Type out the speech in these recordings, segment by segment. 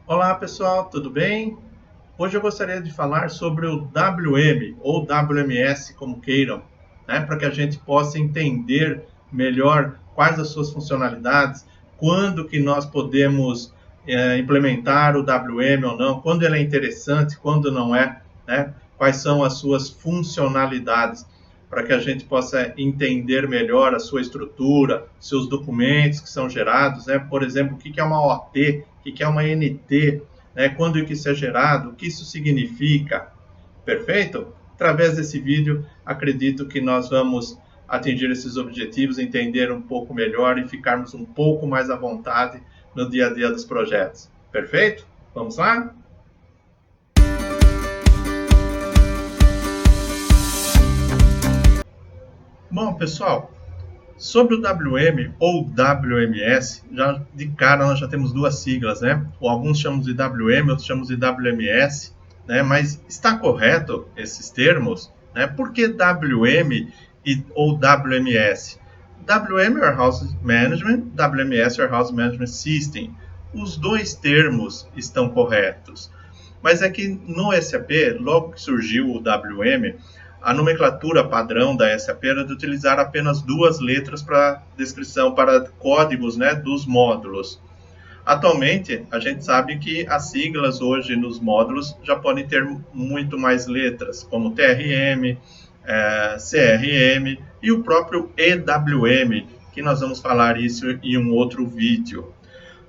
Olá pessoal, tudo bem? Hoje eu gostaria de falar sobre o WM ou WMS, como queiram, né? Para que a gente possa entender melhor quais as suas funcionalidades, quando que nós podemos implementar o WM ou não, quando ele é interessante, quando não é, né? Quais são as suas funcionalidades, para que a gente possa entender melhor a sua estrutura, seus documentos que são gerados, né? Por exemplo, o que é uma OT, o que é uma NT, né? Quando que isso é gerado, o que isso significa, perfeito? Através desse vídeo, acredito que nós vamos atingir esses objetivos, entender um pouco melhor e ficarmos um pouco mais à vontade no dia a dia dos projetos. Perfeito? Vamos lá? Bom, pessoal, sobre o WM ou WMS, já de cara nós já temos duas siglas, né? Ou alguns chamam de WM, outros chamam de WMS, né? Mas está correto esses termos, né? Por que WM ou WMS? WM Warehouse Management, WMS Warehouse Management System. Os dois termos estão corretos. Mas é que no SAP, logo que surgiu o WM, a nomenclatura padrão da SAP era de utilizar apenas duas letras para descrição, para códigos, né, dos módulos. Atualmente, a gente sabe que as siglas hoje nos módulos já podem ter muito mais letras, como TRM, CRM e o próprio EWM, que nós vamos falar isso em um outro vídeo.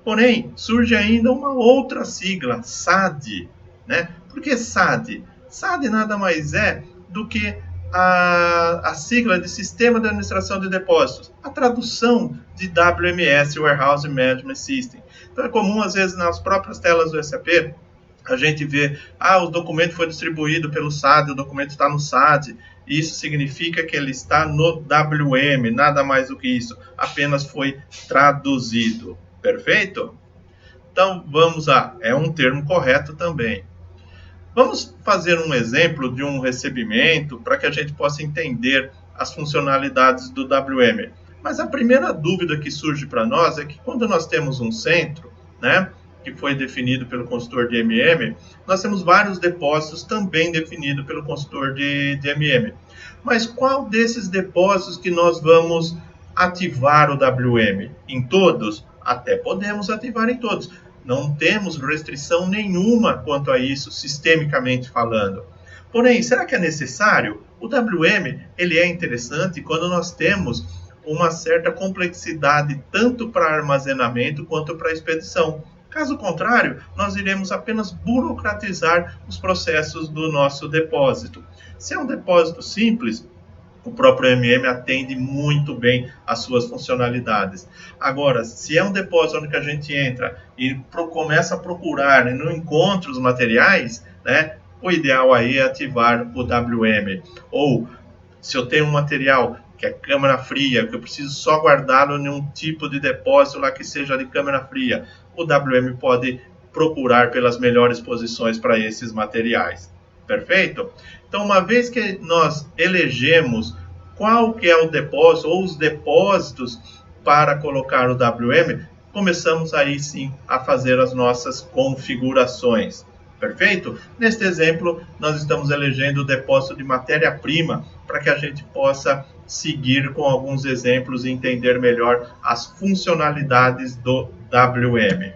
Porém, surge ainda uma outra sigla, SAD, né? Por que SAD? SAD nada mais é do que a sigla de Sistema de Administração de Depósitos, a tradução de WMS, Warehouse Management System. Então é comum, às vezes, nas próprias telas do SAP, a gente vê, o documento foi distribuído pelo SAD, o documento está no SAD, isso significa que ele está no WM, nada mais do que isso, apenas foi traduzido. Perfeito? Então vamos lá, é um termo correto também. Vamos fazer um exemplo de um recebimento para que a gente possa entender as funcionalidades do WM. Mas a primeira dúvida que surge para nós é que quando nós temos um centro, né, que foi definido pelo consultor de MM, nós temos vários depósitos também definidos pelo consultor de MM. Mas qual desses depósitos que nós vamos ativar o WM? Em todos? Até podemos ativar em todos. Não temos restrição nenhuma quanto a isso, sistemicamente falando. Porém, será que é necessário? O WM ele é interessante quando nós temos uma certa complexidade tanto para armazenamento quanto para expedição. Caso contrário, nós iremos apenas burocratizar os processos do nosso depósito. Se é um depósito simples, o próprio MM atende muito bem às suas funcionalidades. Agora, se é um depósito onde a gente entra e começa a procurar e não encontra os materiais, né, o ideal aí é ativar o WM. Ou, se eu tenho um material que é câmara fria, que eu preciso só guardá-lo em um tipo de depósito lá que seja de câmara fria, o WM pode procurar pelas melhores posições para esses materiais. Perfeito? Então, uma vez que nós elegemos qual que é o depósito ou os depósitos para colocar o WM, começamos aí sim a fazer as nossas configurações. Perfeito? Neste exemplo, nós estamos elegendo o depósito de matéria-prima para que a gente possa seguir com alguns exemplos e entender melhor as funcionalidades do WM.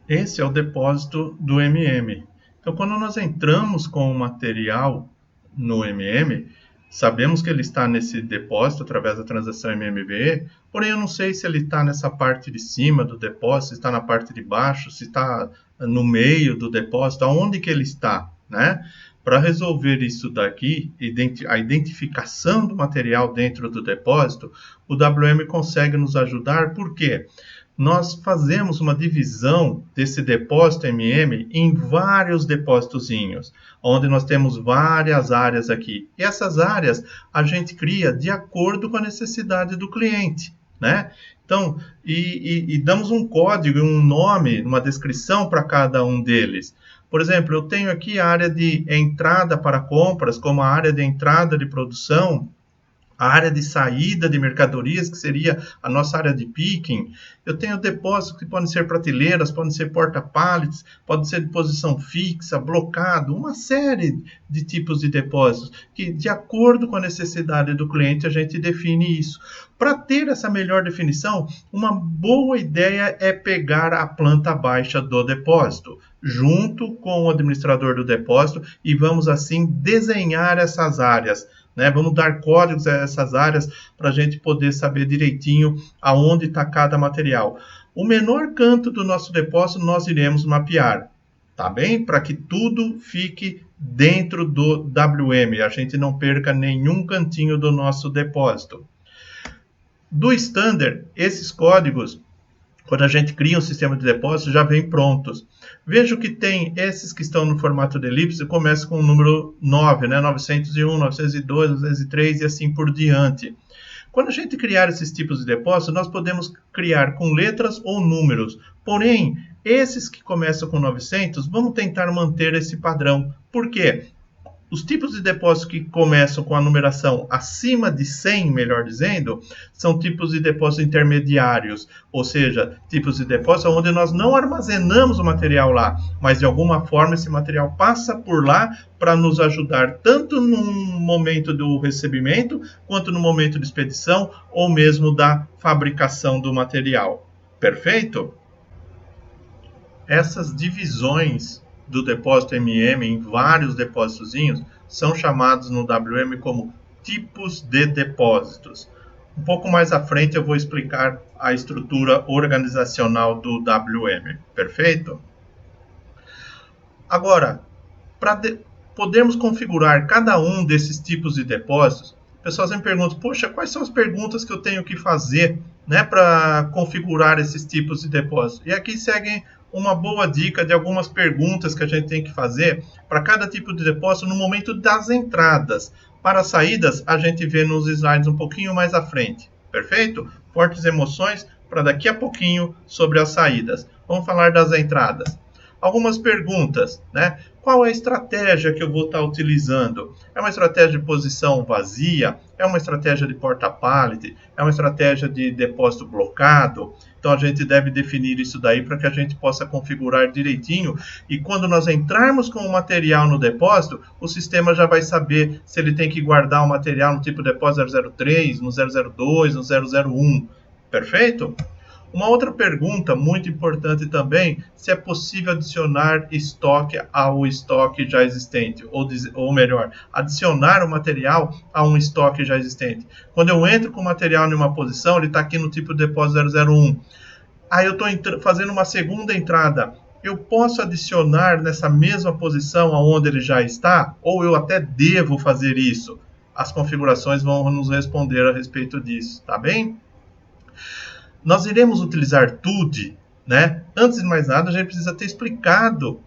Esse é o depósito do MM. Então, quando nós entramos com o material no MM, sabemos que ele está nesse depósito através da transação MMVE, porém eu não sei se ele está nessa parte de cima do depósito, se está na parte de baixo, se está no meio do depósito, aonde que ele está, né? Para resolver isso daqui, a identificação do material dentro do depósito, o WM consegue nos ajudar, por quê? Nós fazemos uma divisão desse depósito MM em vários depósitozinhos, onde nós temos várias áreas aqui. E essas áreas a gente cria de acordo com a necessidade do cliente, né? Então, e damos um código, um nome, uma descrição para cada um deles. Por exemplo, eu tenho aqui a área de entrada para compras, como a área de entrada de produção, a área de saída de mercadorias, que seria a nossa área de picking. Eu tenho depósitos que podem ser prateleiras, podem ser porta-pallets, pode ser de posição fixa, blocado, uma série de tipos de depósitos, que de acordo com a necessidade do cliente a gente define isso. Para ter essa melhor definição, uma boa ideia é pegar a planta baixa do depósito, junto com o administrador do depósito, e vamos assim desenhar essas áreas. Né? Vamos dar códigos a essas áreas para a gente poder saber direitinho aonde está cada material. O menor canto do nosso depósito nós iremos mapear, tá bem? Para que tudo fique dentro do WM, a gente não perca nenhum cantinho do nosso depósito. Do standard, esses códigos, quando a gente cria um sistema de depósito, já vem prontos. Vejo que tem esses que estão no formato de elipse, começa com o número 9, né? 901, 902, 903 e assim por diante. Quando a gente criar esses tipos de depósito, nós podemos criar com letras ou números. Porém, esses que começam com 900, vamos tentar manter esse padrão. Por quê? Os tipos de depósitos que começam com a numeração acima de 100, melhor dizendo, são tipos de depósitos intermediários, ou seja, tipos de depósitos onde nós não armazenamos o material lá, mas de alguma forma esse material passa por lá para nos ajudar tanto no momento do recebimento, quanto no momento de expedição, ou mesmo da fabricação do material. Perfeito? Essas divisões do depósito MM em vários depósitozinhos são chamados no WM como tipos de depósitos. Um pouco mais à frente eu vou explicar a estrutura organizacional do WM, perfeito? Agora, para podermos configurar cada um desses tipos de depósitos, o pessoal sempre pergunta, poxa, quais são as perguntas que eu tenho que fazer, né, para configurar esses tipos de depósitos? E aqui seguem uma boa dica de algumas perguntas que a gente tem que fazer para cada tipo de depósito no momento das entradas. Para as saídas, a gente vê nos slides um pouquinho mais à frente. Perfeito? Fortes emoções para daqui a pouquinho sobre as saídas. Vamos falar das entradas. Algumas perguntas, né? Qual é a estratégia que eu vou estar utilizando? É uma estratégia de posição vazia? É uma estratégia de porta-pallet? É uma estratégia de depósito blocado? Então a gente deve definir isso daí para que a gente possa configurar direitinho. E quando nós entrarmos com o material no depósito, o sistema já vai saber se ele tem que guardar o material no tipo depósito 003, no 002, no 001. Perfeito? Uma outra pergunta muito importante também, se é possível adicionar estoque ao estoque já existente, ou melhor, adicionar o material a um estoque já existente. Quando eu entro com o material em uma posição, ele está aqui no tipo de depósito 001. Aí eu estou fazendo uma segunda entrada. Eu posso adicionar nessa mesma posição aonde ele já está? Ou eu até devo fazer isso? As configurações vão nos responder a respeito disso, tá bem? Nós iremos utilizar TUD, né? Antes de mais nada, a gente precisa ter explicado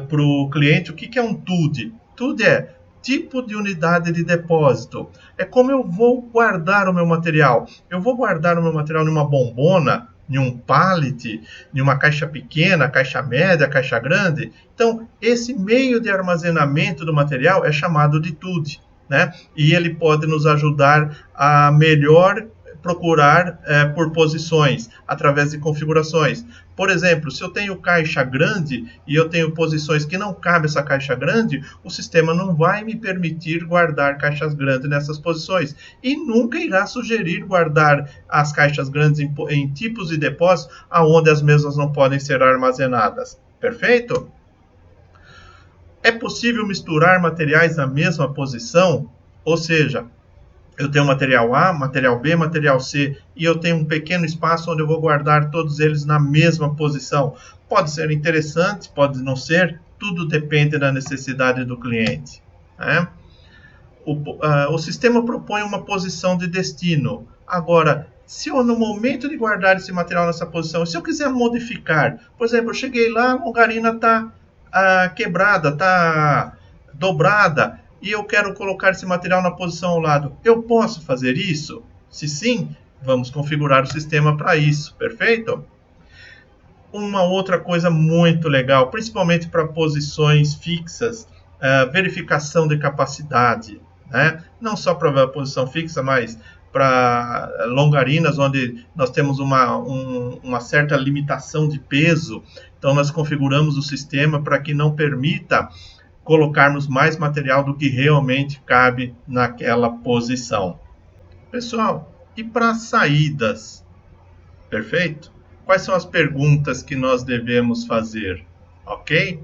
para o cliente o que é um TUD. TUD é tipo de unidade de depósito. É como eu vou guardar o meu material. Eu vou guardar o meu material numa bombona, em um pallet, em uma caixa pequena, caixa média, caixa grande. Então, esse meio de armazenamento do material é chamado de TUD, né? E ele pode nos ajudar a melhor procurar por posições, através de configurações. Por exemplo, se eu tenho caixa grande e eu tenho posições que não cabe essa caixa grande, o sistema não vai me permitir guardar caixas grandes nessas posições. E nunca irá sugerir guardar as caixas grandes em tipos de depósito onde as mesmas não podem ser armazenadas. Perfeito? É possível misturar materiais na mesma posição? Ou seja, eu tenho material A, material B, material C, e eu tenho um pequeno espaço onde eu vou guardar todos eles na mesma posição. Pode ser interessante, pode não ser, tudo depende da necessidade do cliente, né? O sistema propõe uma posição de destino. Agora, se eu, no momento de guardar esse material nessa posição, se eu quiser modificar, por exemplo, eu cheguei lá, a longarina está quebrada, está dobrada, e eu quero colocar esse material na posição ao lado. Eu posso fazer isso? Se sim, vamos configurar o sistema para isso, perfeito? Uma outra coisa muito legal, principalmente para posições fixas, verificação de capacidade, né? Não só para a posição fixa, mas para longarinas, onde nós temos uma certa limitação de peso. Então, nós configuramos o sistema para que não permita colocarmos mais material do que realmente cabe naquela posição. Pessoal, e para saídas? Perfeito? Quais são as perguntas que nós devemos fazer? Ok?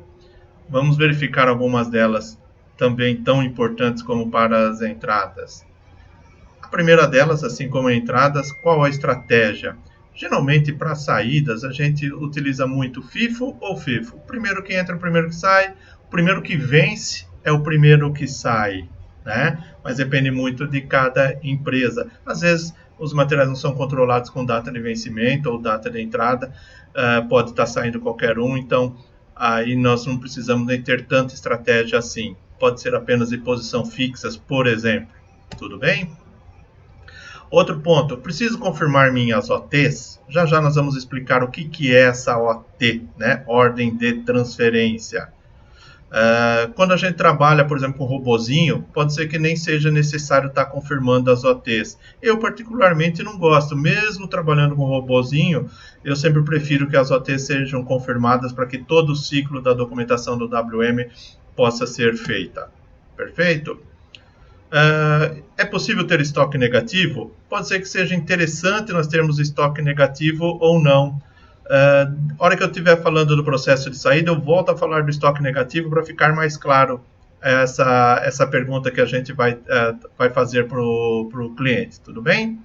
Vamos verificar algumas delas também tão importantes como para as entradas. A primeira delas, assim como entradas, qual a estratégia? Geralmente, para saídas, a gente utiliza muito FIFO ou FIFO. O primeiro que entra, o primeiro que sai. O primeiro que vence é o primeiro que sai, né? Mas depende muito de cada empresa. Às vezes, os materiais não são controlados com data de vencimento ou data de entrada. Pode estar saindo qualquer um, então aí nós não precisamos nem ter tanta estratégia assim. Pode ser apenas de posição fixas, por exemplo. Tudo bem? Outro ponto, preciso confirmar minhas OTs. Já já nós vamos explicar o que é essa OT, né? Ordem de transferência. Quando a gente trabalha, por exemplo, com robozinho, pode ser que nem seja necessário estar confirmando as OTs. Eu particularmente não gosto, mesmo trabalhando com robozinho, eu sempre prefiro que as OTs sejam confirmadas para que todo o ciclo da documentação do WM possa ser feita. Perfeito? É possível ter estoque negativo? Pode ser que seja interessante nós termos estoque negativo ou não. A hora que eu estiver falando do processo de saída, eu volto a falar do estoque negativo para ficar mais claro essa pergunta que a gente vai fazer para o cliente, tudo bem?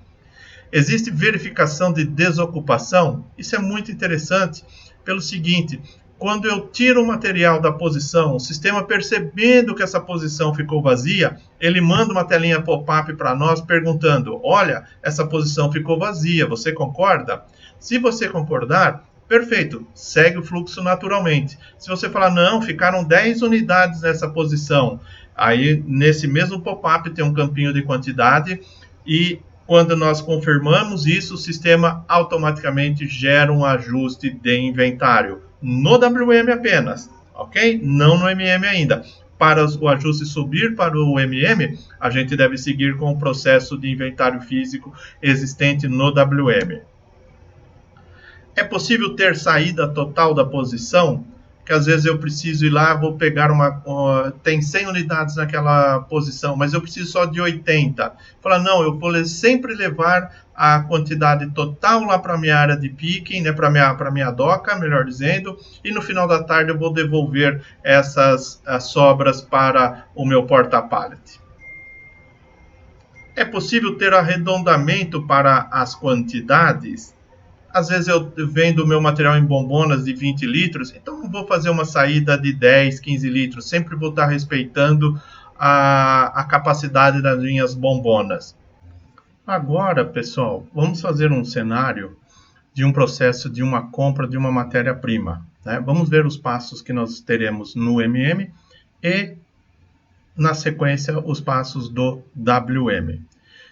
Existe verificação de desocupação? Isso é muito interessante pelo seguinte: quando eu tiro o material da posição, o sistema percebendo que essa posição ficou vazia, ele manda uma telinha pop-up para nós perguntando: olha, essa posição ficou vazia, você concorda? Se você concordar, perfeito, segue o fluxo naturalmente. Se você falar, não, ficaram 10 unidades nessa posição, aí nesse mesmo pop-up tem um campinho de quantidade e quando nós confirmamos isso, o sistema automaticamente gera um ajuste de inventário. No WM apenas, ok? Não no MM ainda. Para o ajuste subir para o MM, a gente deve seguir com o processo de inventário físico existente no WM. É possível ter saída total da posição? Que às vezes eu preciso ir lá, vou pegar tem 100 unidades naquela posição, mas eu preciso só de 80. Fala, não, eu vou sempre levar a quantidade total lá para a minha área de picking, né, para a minha doca, melhor dizendo, e no final da tarde eu vou devolver essas sobras para o meu porta-pallet. É possível ter arredondamento para as quantidades? Às vezes eu vendo o meu material em bombonas de 20 litros, então não vou fazer uma saída de 10, 15 litros. Sempre vou estar respeitando a capacidade das minhas bombonas. Agora, pessoal, vamos fazer um cenário de um processo de uma compra de uma matéria-prima, né? Vamos ver os passos que nós teremos no MM e, na sequência, os passos do WM.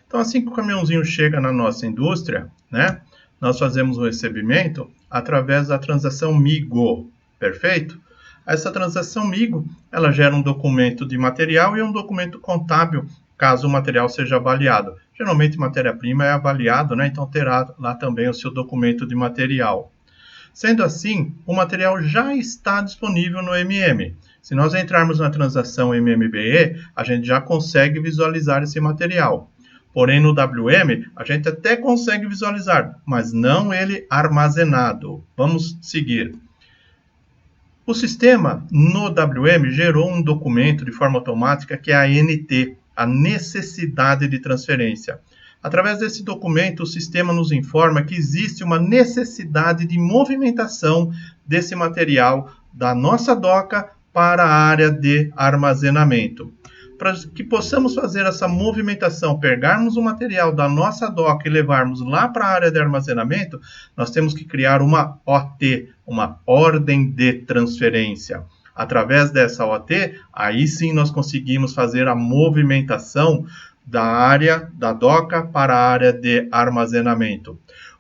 Então, assim que o caminhãozinho chega na nossa indústria, né? Nós fazemos o recebimento através da transação MIGO, perfeito? Essa transação MIGO, ela gera um documento de material e um documento contábil, caso o material seja avaliado. Geralmente, matéria-prima é avaliado, né? Então terá lá também o seu documento de material. Sendo assim, o material já está disponível no MM. Se nós entrarmos na transação MMBE, a gente já consegue visualizar esse material. Porém, no WM, a gente até consegue visualizar, mas não ele armazenado. Vamos seguir. O sistema no WM gerou um documento de forma automática que é a NT, a necessidade de transferência. Através desse documento, o sistema nos informa que existe uma necessidade de movimentação desse material da nossa doca para a área de armazenamento. Para que possamos fazer essa movimentação, pegarmos o material da nossa doca e levarmos lá para a área de armazenamento, nós temos que criar uma OT, uma ordem de transferência. Através dessa OT, aí sim nós conseguimos fazer a movimentação da área da doca para a área de armazenamento.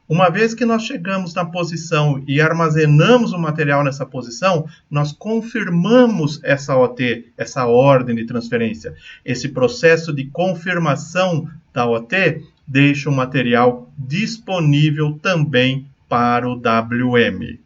Uma vez que nós chegamos na posição e armazenamos o material nessa posição, nós confirmamos essa OT, essa ordem de transferência. Esse processo de confirmação da OT deixa o material disponível também para o WM.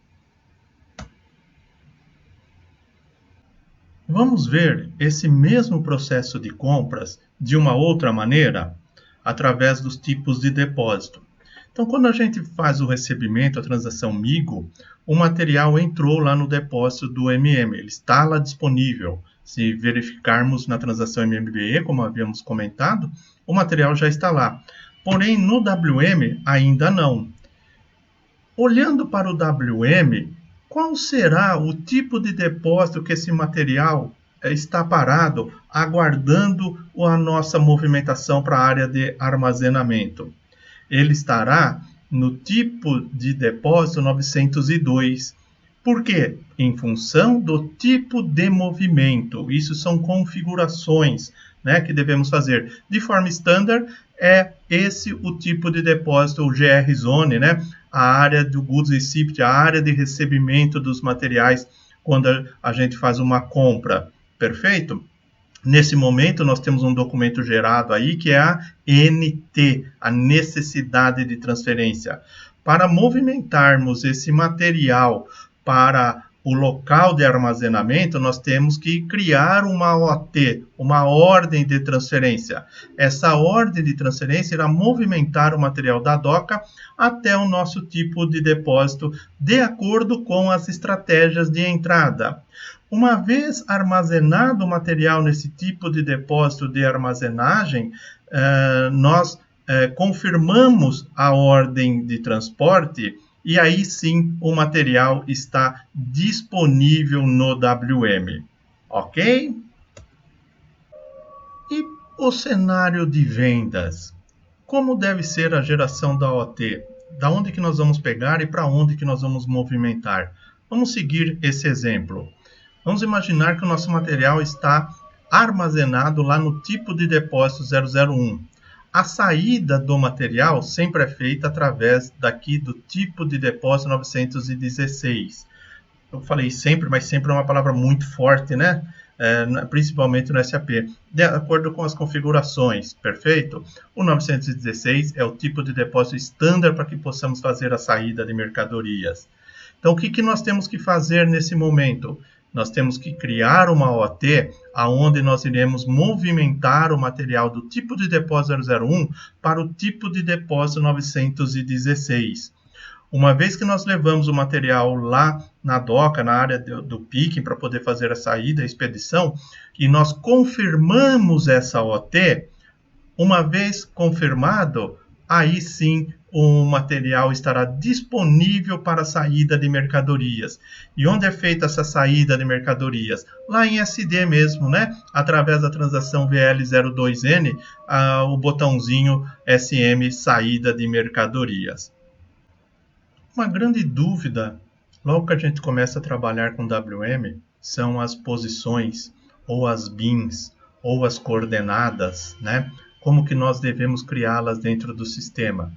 Vamos ver esse mesmo processo de compras de uma outra maneira, através dos tipos de depósito. Então, quando a gente faz o recebimento, a transação MIGO, o material entrou lá no depósito do MM, ele está lá disponível. Se verificarmos na transação MMBE, como havíamos comentado, o material já está lá. Porém, no WM, ainda não. Olhando para o WM, qual será o tipo de depósito que esse material está parado, aguardando a nossa movimentação para a área de armazenamento? Ele estará no tipo de depósito 902. Por quê? Em função do tipo de movimento. Isso são configurações, né, que devemos fazer. De forma standard, é esse o tipo de depósito, o GR Zone, né? A área do Goods Receipt, a área de recebimento dos materiais quando a gente faz uma compra. Perfeito? Nesse momento, nós temos um documento gerado aí, que é a NT, a necessidade de transferência. Para movimentarmos esse material para o local de armazenamento, nós temos que criar uma OT, uma ordem de transferência. Essa ordem de transferência irá movimentar o material da DOCA até o nosso tipo de depósito, de acordo com as estratégias de entrada. Uma vez armazenado o material nesse tipo de depósito de armazenagem, nós confirmamos a ordem de transporte e aí sim o material está disponível no WM. Ok? E o cenário de vendas? Como deve ser a geração da OT? Da onde que nós vamos pegar e para onde que nós vamos movimentar? Vamos seguir esse exemplo. Vamos imaginar que o nosso material está armazenado lá no tipo de depósito 001. A saída do material sempre é feita através daqui do tipo de depósito 916. Eu falei sempre, mas sempre é uma palavra muito forte, né? Principalmente no SAP. De acordo com as configurações, perfeito? O 916 é o tipo de depósito standard para que possamos fazer a saída de mercadorias. Então, o que nós temos que fazer nesse momento? Nós temos que criar uma OT onde nós iremos movimentar o material do tipo de depósito 001 para o tipo de depósito 916. Uma vez que nós levamos o material lá na DOCA, na área do picking, para poder fazer a saída, a expedição, e nós confirmamos essa OT, uma vez confirmado, aí sim o material estará disponível para a saída de mercadorias. E onde é feita essa saída de mercadorias? Lá em SD mesmo, né? Através da transação VL02N, o botãozinho SM saída de mercadorias. Uma grande dúvida, logo que a gente começa a trabalhar com WM, são as posições, ou as bins, ou as coordenadas, né? Como que nós devemos criá-las dentro do sistema.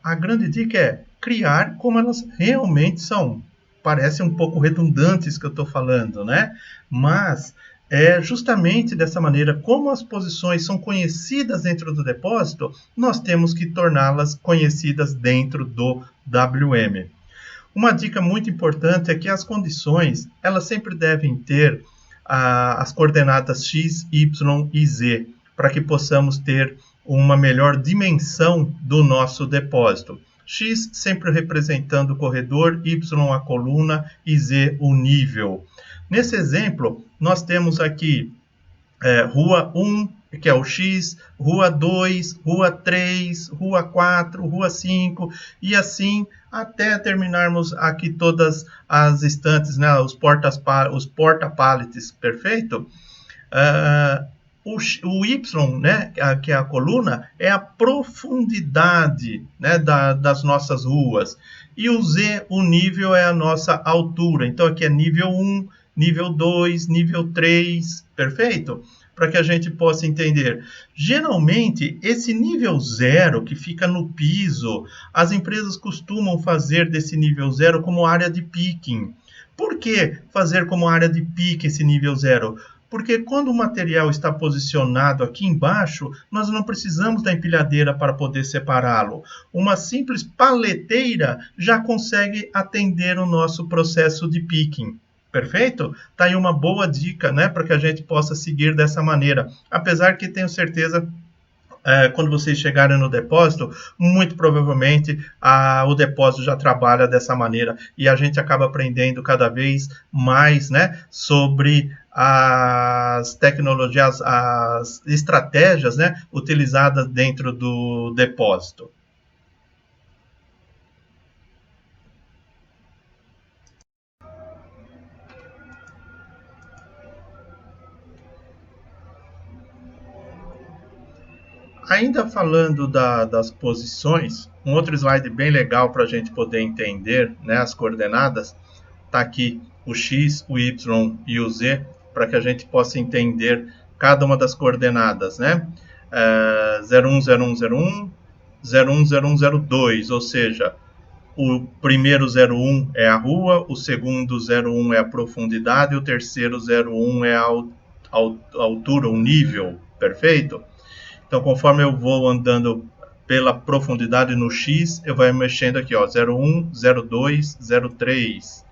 A grande dica é criar como elas realmente são. Parece um pouco redundantes que eu estou falando, né? Mas é justamente dessa maneira, como as posições são conhecidas dentro do depósito, nós temos que torná-las conhecidas dentro do WM. Uma dica muito importante é que as condições, elas sempre devem ter as coordenadas X, Y e Z, para que possamos ter uma melhor dimensão do nosso depósito. X sempre representando o corredor, Y a coluna e Z o nível. Nesse exemplo, nós temos aqui Rua 1, que é o X, Rua 2, Rua 3, Rua 4, Rua 5, e assim até terminarmos aqui todas as estantes, né, os porta-pallets, perfeito? O Y, né, que é a coluna, é a profundidade, né, das nossas ruas. E o Z, o nível, é a nossa altura. Então, aqui é nível 1, nível 2, nível 3, perfeito? para que a gente possa entender. Geralmente, esse nível 0 que fica no piso, as empresas costumam fazer desse nível 0 como área de picking. Por que fazer como área de picking esse nível 0? Porque quando o material está posicionado aqui embaixo, nós não precisamos da empilhadeira para poder separá-lo. Uma simples paleteira já consegue atender o nosso processo de picking. Perfeito? Tá aí uma boa dica, né, para que a gente possa seguir dessa maneira. Apesar que tenho certeza quando vocês chegarem no depósito, muito provavelmente o depósito já trabalha dessa maneira e a gente acaba aprendendo cada vez mais, né, sobre as tecnologias, as estratégias, né, utilizadas dentro do depósito. Ainda falando das posições, um outro slide bem legal para a gente poder entender, né, as coordenadas, está aqui o X, o Y e o Z, para que a gente possa entender cada uma das coordenadas, né? 010101, 010102, ou seja, o primeiro 01 é a rua, o segundo 01 é a profundidade, e o terceiro 01 é a altura, o nível, perfeito? Então, conforme eu vou andando pela profundidade no X, eu vou mexendo aqui, ó, 01, 02, 03,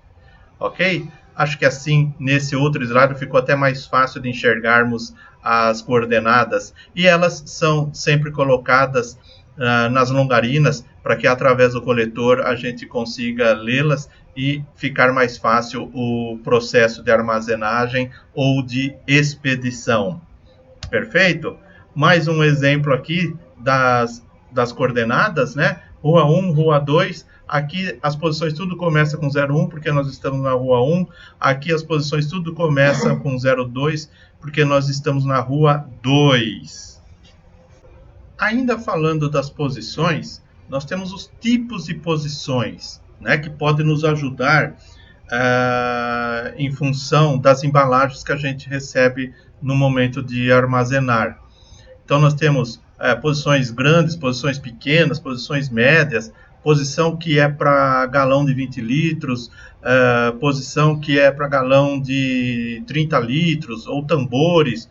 ok? Acho que assim, nesse outro slide, ficou até mais fácil de enxergarmos as coordenadas. E elas são sempre colocadas nas longarinas, para que através do coletor a gente consiga lê-las e ficar mais fácil o processo de armazenagem ou de expedição. Perfeito? Mais um exemplo aqui das coordenadas, né? Rua 1, Rua 2, aqui as posições tudo começa com 01, porque nós estamos na Rua 1, aqui as posições tudo começa com 02, porque nós estamos na Rua 2. Ainda falando das posições, nós temos os tipos de posições, né, que podem nos ajudar em função das embalagens que a gente recebe no momento de armazenar. Então, nós temos posições grandes, posições pequenas, posições médias, posição que é para galão de 20 litros, posição que é para galão de 30 litros, ou tambores,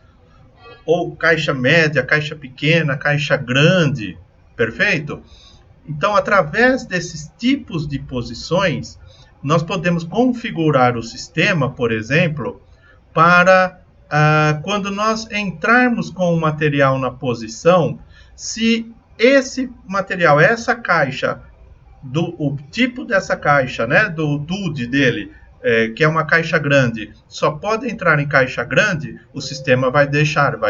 ou caixa média, caixa pequena, caixa grande, perfeito? Então, através desses tipos de posições, nós podemos configurar o sistema, por exemplo, para quando nós entrarmos com o material na se esse material, essa caixa, o tipo dessa caixa, né, do TUD dele, que é uma caixa grande, só pode entrar em caixa grande, o sistema vai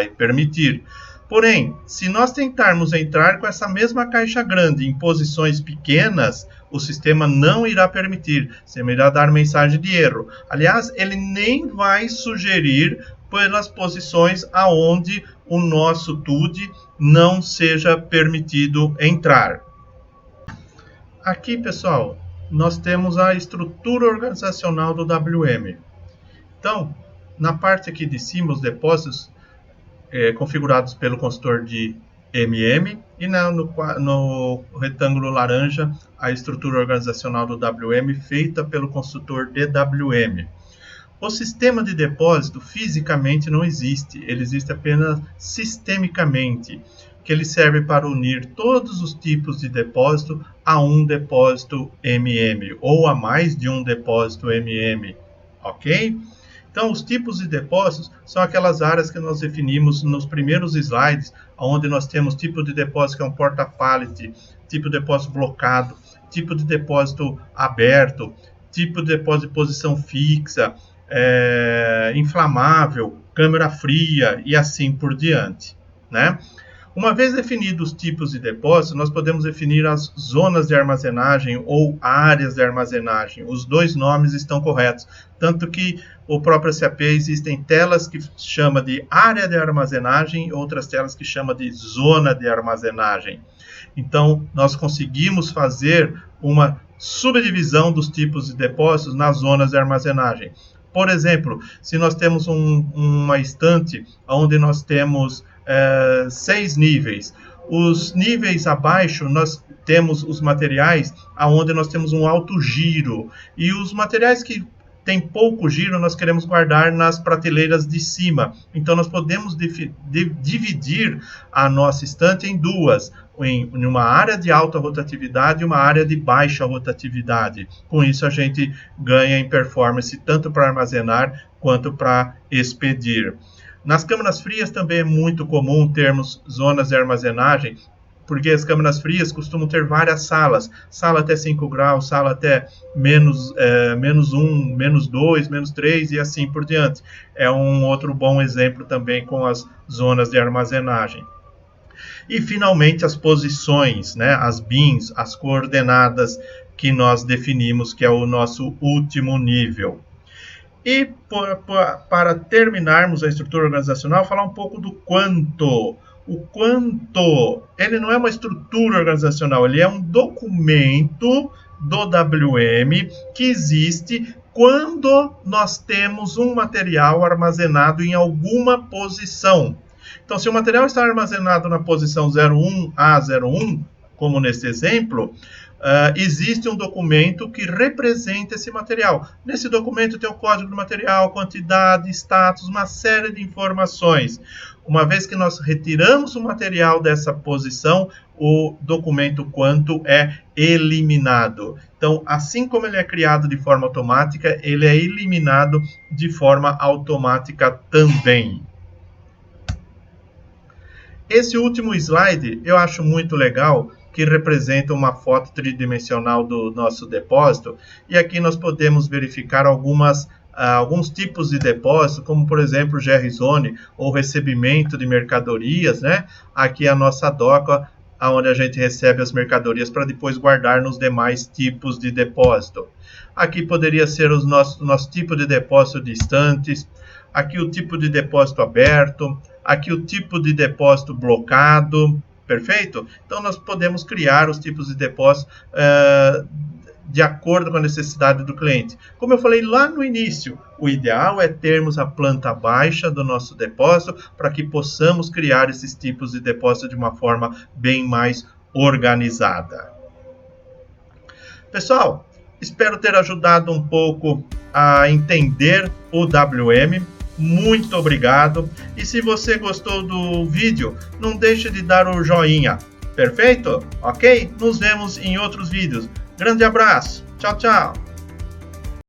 permitir. Porém, se nós tentarmos entrar com essa mesma caixa grande em posições pequenas, o sistema não irá permitir, o sistema irá dar mensagem de erro. Aliás, ele nem vai sugerir pelas posições aonde o nosso TUD não seja permitido entrar. Aqui, pessoal, nós temos a estrutura organizacional do WM. Então, na parte aqui de cima, os depósitos configurados pelo consultor de MM e no retângulo laranja, a estrutura organizacional do WM feita pelo consultor DWM. O sistema de depósito fisicamente não existe, ele existe apenas sistemicamente, que ele serve para unir todos os tipos de depósito a um depósito MM, ou a mais de um depósito MM, ok? Então, os tipos de depósitos são aquelas áreas que nós definimos nos primeiros slides, onde nós temos tipo de depósito que é um porta-pallet, tipo de depósito blocado, tipo de depósito aberto, tipo de depósito de posição fixa, inflamável, câmara fria e assim por diante, né? Uma vez definidos os tipos de depósito, nós podemos definir as zonas de armazenagem ou áreas de armazenagem. Os dois nomes estão corretos, tanto que o próprio SAP existem telas que chama de área de armazenagem e outras telas que chama de zona de armazenagem. Então, nós conseguimos fazer uma subdivisão dos tipos de depósitos nas zonas de armazenagem. Por exemplo, se nós temos uma estante onde nós temos 6 níveis, os níveis abaixo nós temos os materiais onde nós temos um alto giro, e os materiais que tem pouco giro nós queremos guardar nas prateleiras de cima. Então nós podemos dividir a nossa estante em duas, em uma área de alta rotatividade e uma área de baixa rotatividade. Com isso a gente ganha em performance tanto para armazenar quanto para expedir. Nas câmaras frias também é muito comum termos zonas de armazenagem, porque as câmaras frias costumam ter várias salas, sala até 5 graus, sala até menos 1, menos 2, menos 3 e assim por diante. É um outro bom exemplo também com as zonas de armazenagem. E finalmente as posições, né, as bins, as coordenadas que nós definimos, que é o nosso último nível. E para terminarmos a estrutura organizacional, falar um pouco do quanto. O quanto, ele não é uma estrutura organizacional, ele é um documento do WM que existe quando nós temos um material armazenado em alguma posição. Então, se o material está armazenado na posição 01A01, como nesse exemplo, existe um documento que representa esse material. Nesse documento tem o código do material, quantidade, status, uma série de informações. Uma vez que nós retiramos o material dessa posição, o documento quanto é eliminado. Então, assim como ele é criado de forma automática, ele é eliminado de forma automática também. Esse último slide eu acho muito legal, que representa uma foto tridimensional do nosso depósito, e aqui nós podemos verificar alguns tipos de depósito, como por exemplo GR Zone ou recebimento de mercadorias, né? Aqui a nossa doca, onde a gente recebe as mercadorias para depois guardar nos demais tipos de depósito. Aqui poderia ser o nosso tipo de depósito de estantes, aqui o tipo de depósito aberto, aqui o tipo de depósito blocado, perfeito? Então nós podemos criar os tipos de depósito de acordo com a necessidade do cliente. Como eu falei lá no início, o ideal é termos a planta baixa do nosso depósito para que possamos criar esses tipos de depósito de uma forma bem mais organizada. Pessoal, espero ter ajudado um pouco a entender o WM. Muito obrigado. E se você gostou do vídeo, não deixe de dar o joinha. Perfeito? Ok? Nos vemos em outros vídeos. Grande abraço. Tchau, tchau.